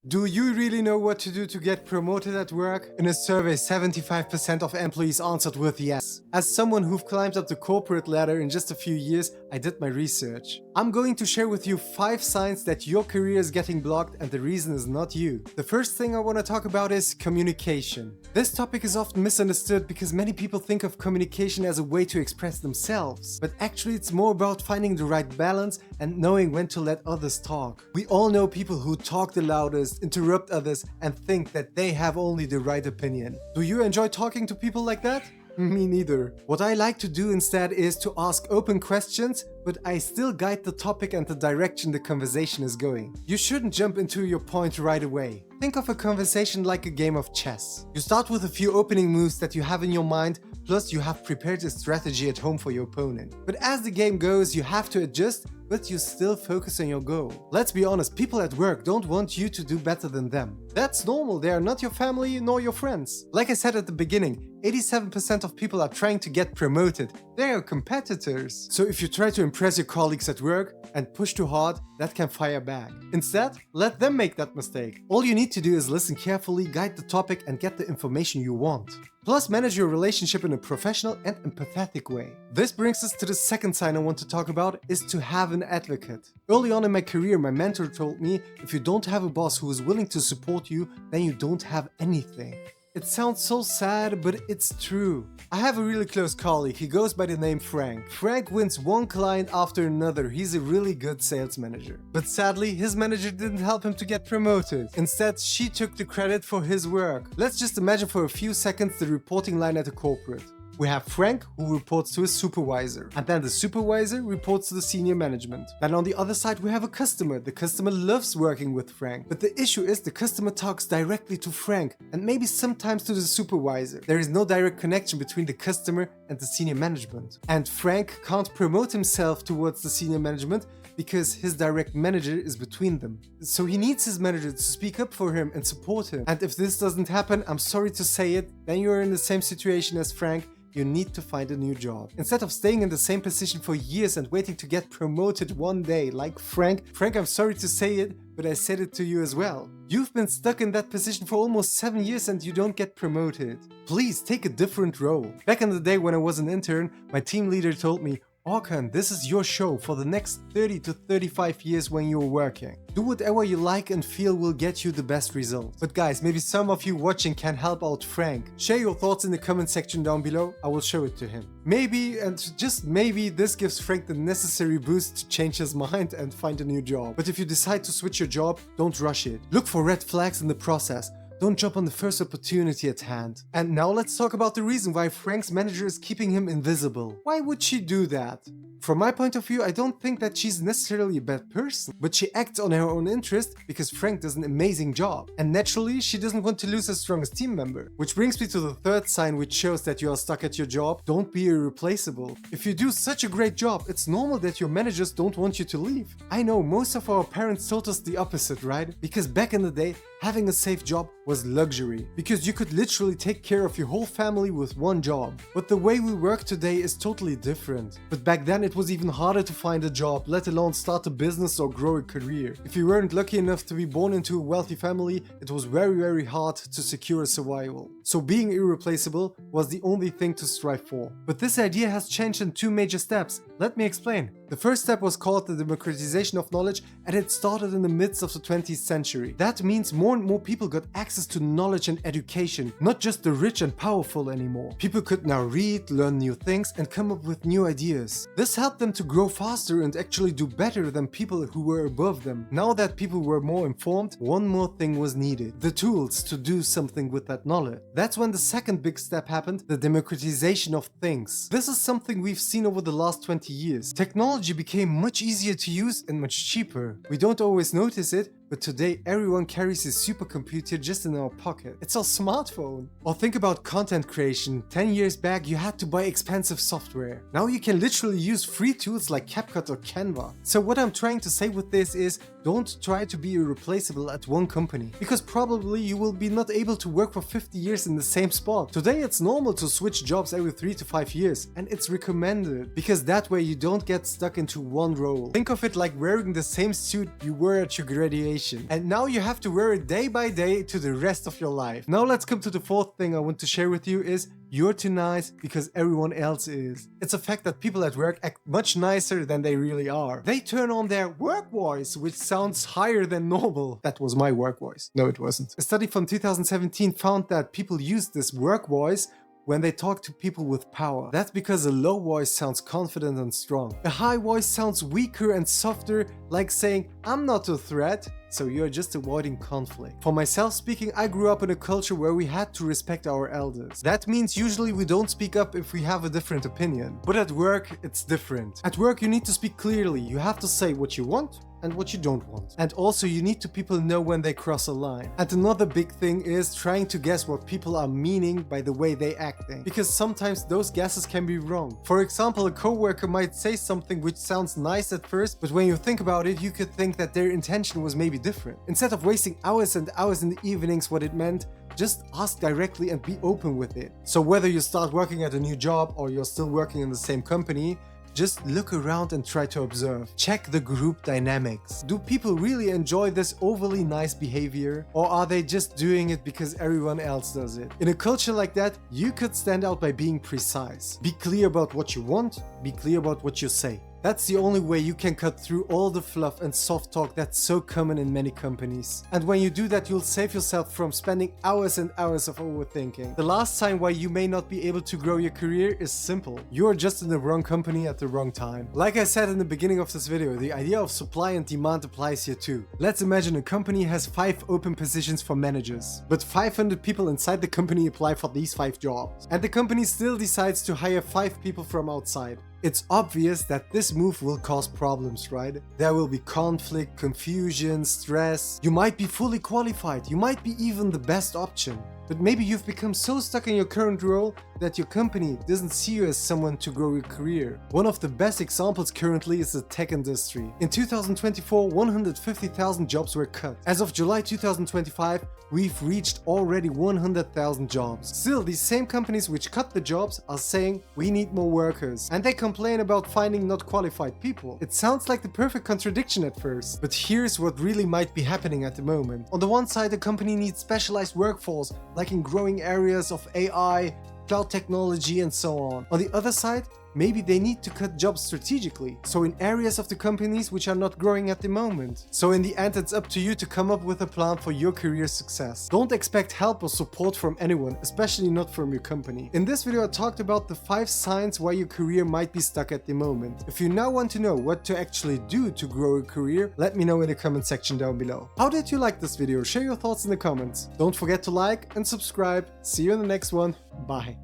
Do you really know what to do to get promoted at work? In a survey, 75% of employees answered with yes. As someone who've climbed up the corporate ladder in just a few years, I did my research. I'm going to share with you 5 signs that your career is getting blocked and the reason is not you. The first thing I want to talk about is communication. This topic is often misunderstood because many people think of communication as a way to express themselves. But actually it's more about finding the right balance and knowing when to let others talk. We all know people who talk the loudest, interrupt others, and think that they have only the right opinion. Do you enjoy talking to people like that? Me neither. What I like to do instead is to ask open questions, but I still guide the topic and the direction the conversation is going. You shouldn't jump into your point right away. Think of a conversation like a game of chess. You start with a few opening moves that you have in your mind, plus you have prepared a strategy at home for your opponent. But as the game goes, you have to adjust, but you still focus on your goal. Let's be honest, people at work don't want you to do better than them. That's normal, they are not your family nor your friends. Like I said at the beginning, 87% of people are trying to get promoted. They are competitors. So if you try to impress your colleagues at work and push too hard, that can fire back. Instead, let them make that mistake. All you need to do is listen carefully, guide the topic, and get the information you want. Plus, manage your relationship in a professional and empathetic way. This brings us to the second sign I want to talk about, is to have an advocate. Early on in my career, my mentor told me, if you don't have a boss who is willing to support you, then you don't have anything. It sounds so sad, but it's true. I have a really close colleague, he goes by the name Frank. Frank wins one client after another, he's a really good sales manager. But sadly, his manager didn't help him to get promoted. Instead, she took the credit for his work. Let's just imagine for a few seconds the reporting line at a corporate. We have Frank, who reports to his supervisor, and then the supervisor reports to the senior management. Then on the other side we have a customer. The customer loves working with Frank, but the issue is the customer talks directly to Frank and maybe sometimes to the supervisor. There is no direct connection between the customer and the senior management. And Frank can't promote himself towards the senior management because his direct manager is between them. So he needs his manager to speak up for him and support him. And if this doesn't happen, I'm sorry to say it, then you're in the same situation as Frank. You need to find a new job. Instead of staying in the same position for years and waiting to get promoted one day, like Frank, I'm sorry to say it, but I said it to you as well. You've been stuck in that position for almost 7 years and you don't get promoted. Please take a different role. Back in the day when I was an intern, my team leader told me, Orkan, this is your show for the next 30 to 35 years when you're working. Do whatever you like and feel will get you the best results. But guys, maybe some of you watching can help out Frank. Share your thoughts in the comment section down below, I will show it to him. Maybe, and just maybe, this gives Frank the necessary boost to change his mind and find a new job. But if you decide to switch your job, don't rush it. Look for red flags in the process. Don't jump on the first opportunity at hand. And now let's talk about the reason why Frank's manager is keeping him invisible. Why would she do that? From my point of view, I don't think that she's necessarily a bad person, but she acts on her own interest because Frank does an amazing job. And naturally, she doesn't want to lose her strongest team member. Which brings me to the third sign which shows that you are stuck at your job. Don't be irreplaceable. If you do such a great job, it's normal that your managers don't want you to leave. I know most of our parents told us the opposite, right? Because back in the day, having a safe job was luxury, because you could literally take care of your whole family with one job. But the way we work today is totally different. But back then it was even harder to find a job, let alone start a business or grow a career. If you weren't lucky enough to be born into a wealthy family, it was very hard to secure a survival. So being irreplaceable was the only thing to strive for. But this idea has changed in 2 major steps. Let me explain. The first step was called the democratization of knowledge, and it started in the midst of the 20th century. That means more and more people got access to knowledge and education, not just the rich and powerful anymore. People could now read, learn new things, and come up with new ideas. This helped them to grow faster and actually do better than people who were above them. Now that people were more informed, one more thing was needed: the tools to do something with that knowledge. That's when the second big step happened, the democratization of things. This is something we've seen over the last 20 years. Technology became much easier to use and much cheaper. We don't always notice it, but today everyone carries a supercomputer just in our pocket. It's our smartphone. Or think about content creation. 10 years back you had to buy expensive software. Now you can literally use free tools like CapCut or Canva. So what I'm trying to say with this is, don't try to be irreplaceable at one company, because probably you will be not able to work for 50 years in the same spot. Today it's normal to switch jobs every 3 to 5 years, and it's recommended, because that way you don't get stuck into one role. Think of it like wearing the same suit you wore at your graduation humiliation. And now you have to wear it day by day to the rest of your life. Now let's come to the fourth thing I want to share with you is you're too nice because everyone else is. It's a fact that people at work act much nicer than they really are. They turn on their work voice, which sounds higher than normal. That was my work voice. No, it wasn't. A study from 2017 found that people use this work voice when they talk to people with power. That's because a low voice sounds confident and strong. A high voice sounds weaker and softer, like saying, I'm not a threat, so you're just avoiding conflict. For myself speaking, I grew up in a culture where we had to respect our elders. That means usually we don't speak up if we have a different opinion. But at work, it's different. At work, you need to speak clearly. You have to say what you want and what you don't want. And also you need to people know when they cross a line. And another big thing is trying to guess what people are meaning by the way they acting. Because sometimes those guesses can be wrong. For example, a coworker might say something which sounds nice at first, but when you think about it, you could think that their intention was maybe different. Instead of wasting hours and hours in the evenings what it meant, just ask directly and be open with it. So whether you start working at a new job or you're still working in the same company, just look around and try to observe. Check the group dynamics. Do people really enjoy this overly nice behavior? Or are they just doing it because everyone else does it? In a culture like that, you could stand out by being precise. Be clear about what you want, be clear about what you say. That's the only way you can cut through all the fluff and soft talk that's so common in many companies. And when you do that, you'll save yourself from spending hours and hours of overthinking. The last sign why you may not be able to grow your career is simple. You're just in the wrong company at the wrong time. Like I said in the beginning of this video, the idea of supply and demand applies here too. Let's imagine a company has 5 open positions for managers, but 500 people inside the company apply for these 5 jobs. And the company still decides to hire 5 people from outside. It's obvious that this move will cause problems, right? There will be conflict, confusion, stress. You might be fully qualified, you might be even the best option. But maybe you've become so stuck in your current role that your company doesn't see you as someone to grow your career. One of the best examples currently is the tech industry. In 2024, 150,000 jobs were cut. As of July 2025, we've reached already 100,000 jobs. Still, these same companies which cut the jobs are saying we need more workers. And they complain about finding not qualified people. It sounds like the perfect contradiction at first. But here's what really might be happening at the moment. On the one side, the company needs specialized workforce, like in growing areas of AI, cloud technology and so on. On the other side, maybe they need to cut jobs strategically, so in areas of the companies which are not growing at the moment. So in the end, it's up to you to come up with a plan for your career success. Don't expect help or support from anyone, especially not from your company. In this video, I talked about the 5 signs why your career might be stuck at the moment. If you now want to know what to actually do to grow a career, let me know in the comment section down below. How did you like this video? Share your thoughts in the comments. Don't forget to like and subscribe. See you in the next one. Bye.